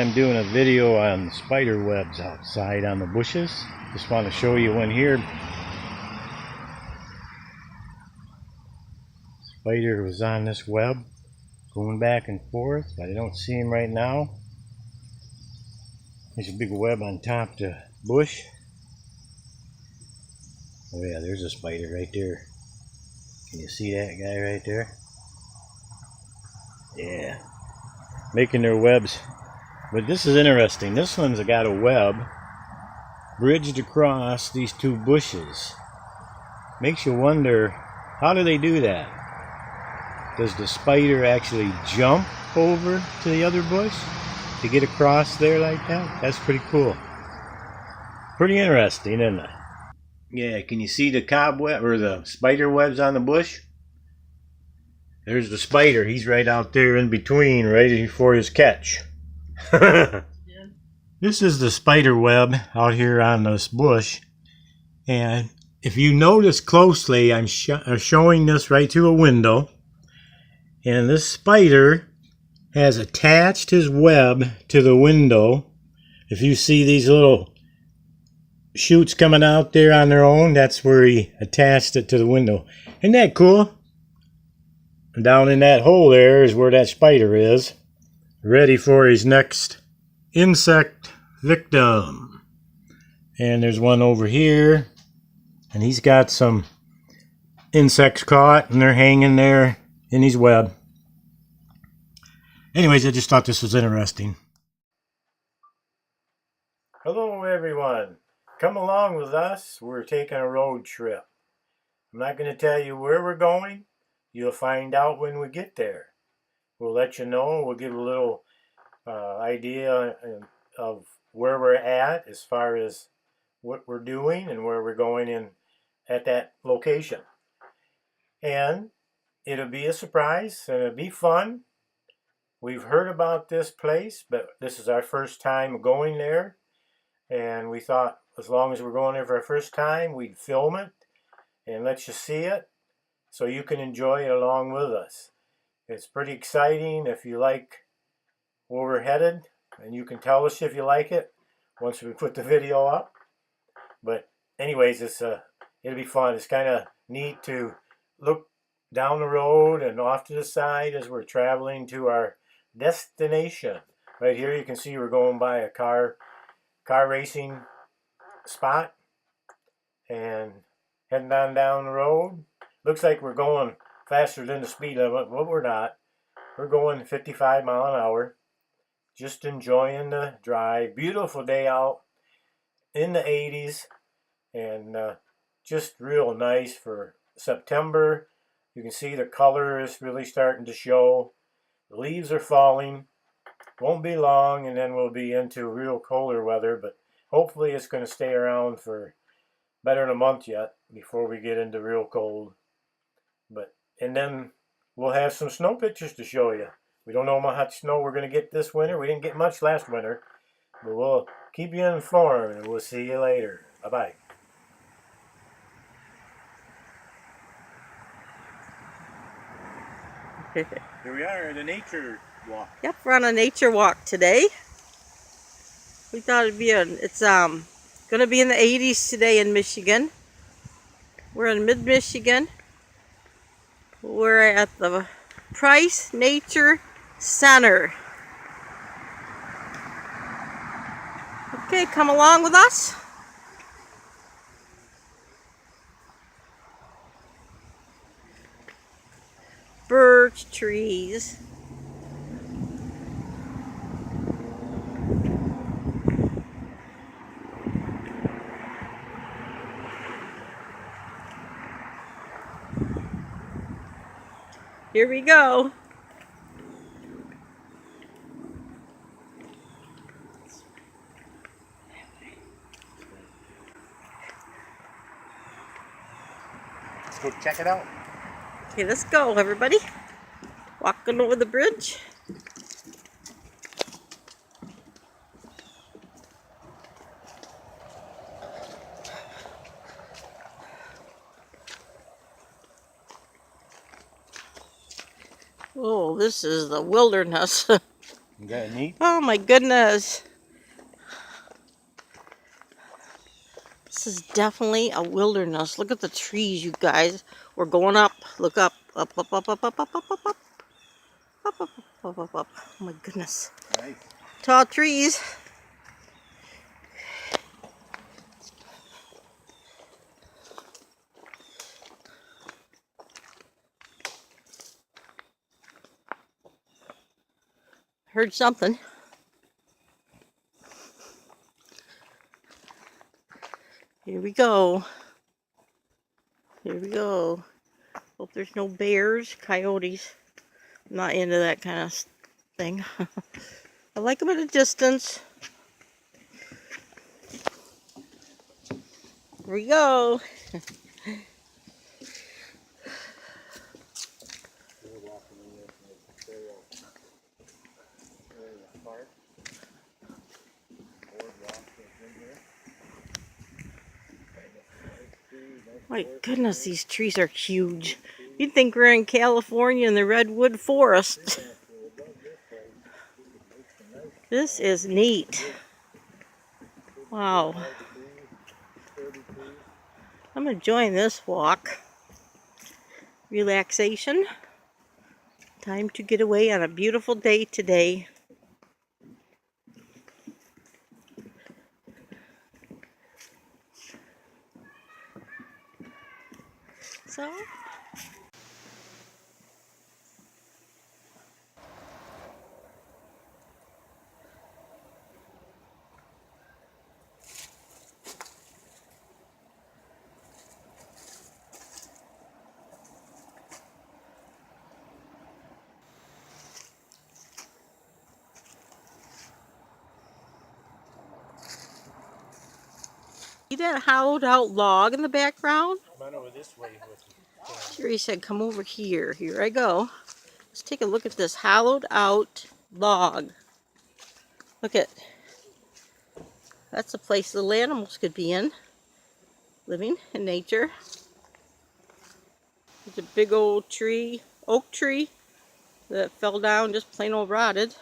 I'm doing a video on spider webs outside on the bushes. Just want to show you one here. Spider was on this web going back and forth, but I don't see him right now. There's a big web on top of the bush. Oh yeah, there's a spider right there. Can you see that guy right there? Yeah, making their webs. But this is interesting. This one's got a web bridged across these two bushes. Makes you wonder, how do they do that? Does the spider actually jump over to the other bush to get across there like that? That's pretty cool. Pretty interesting, isn't it? Yeah, can you see the cobweb or the spider webs on the bush? There's the spider. He's right out there in between, ready for his catch. This is the spider web out here on this bush. And if you notice closely, I'm showing this right through a window. And this spider has attached his web to the window. If you see these little shoots coming out there on their own, that's where he attached it to the window. Isn't that cool? Down in that hole there is where that spider is, ready for his next insect victim. And there's one over here, and he's got some insects caught, and they're hanging there in his web. Anyways, I just thought this was interesting. Hello everyone. Come along with us. We're taking a road trip. I'm not going to tell you where we're going. You'll find out when we get there. We'll let you know. We'll give a little idea of where we're at as far as what we're doing and where we're going in at that location. And it'll be a surprise and it'll be fun. We've heard about this place, but this is our first time going there. And we thought as long as we're going there for our first time, we'd film it and let you see it, so you can enjoy it along with us. It's pretty exciting if you like where we're headed, and you can tell us if you like it once we put the video up. But anyways, it'll be fun. It's kind of neat to look down the road and off to the side as we're traveling to our destination. Right here you can see we're going by a car racing spot and heading on down the road. Looks like we're going faster than the speed limit, but we're not. We're going 55 miles an hour. Just enjoying the drive. Beautiful day out in the 80s. And just real nice for September. You can see the color is really starting to show. The leaves are falling. Won't be long and then we'll be into real colder weather. But hopefully it's going to stay around for better than a month yet before we get into real cold. And then we'll have some snow pictures to show you. We don't know how much snow we're going to get this winter. We didn't get much last winter. But we'll keep you informed, and we'll see you later. Bye-bye. Here we are at a nature walk. Yep, we're on a nature walk today. We thought it'd be it's going to be in the 80s today in Michigan. We're in mid-Michigan. We're at the Price Nature Center. Okay, come along with us. Birch trees. Here we go. Let's go check it out. Okay, let's go, everybody. Walking over the bridge. Oh, this is the wilderness. Isn't that neat? Oh my goodness. This is definitely a wilderness. Look at the trees, you guys. We're going up. Look up. Up, up, up, up, up, up, up, up, up. Up, up, up, up, up. Oh my goodness. Nice. Tall trees. Heard something. Here we go. Here we go. Hope there's no bears, coyotes. I'm not into that kind of thing. I like them at a distance. Here we go. My goodness, these trees are huge. You'd think we're in California in the redwood forest. This is neat. Wow. I'm enjoying this walk. Relaxation. Time to get away on a beautiful day today. So, see that hollowed out log in the background? Come on over this way with me. Sherry said, come over here. Here I go. Let's take a look at this hollowed out log. Look at, that's a place little animals could be in, living in nature. There's a big old tree, oak tree, that fell down, just plain old rotted.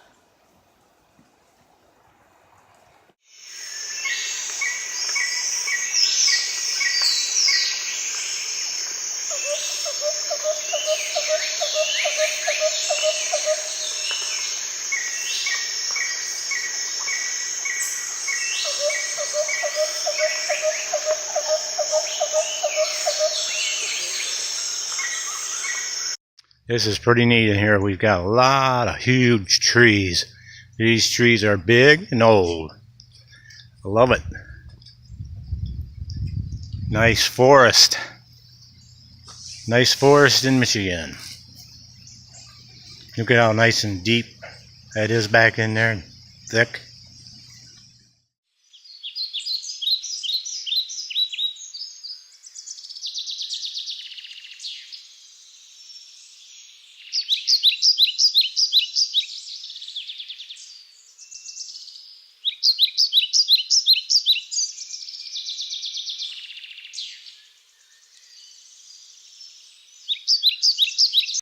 This is pretty neat in here. We've got a lot of huge trees. These trees are big and old. I love it. Nice forest. Nice forest in Michigan. Look at how nice and deep that is back in there, and thick.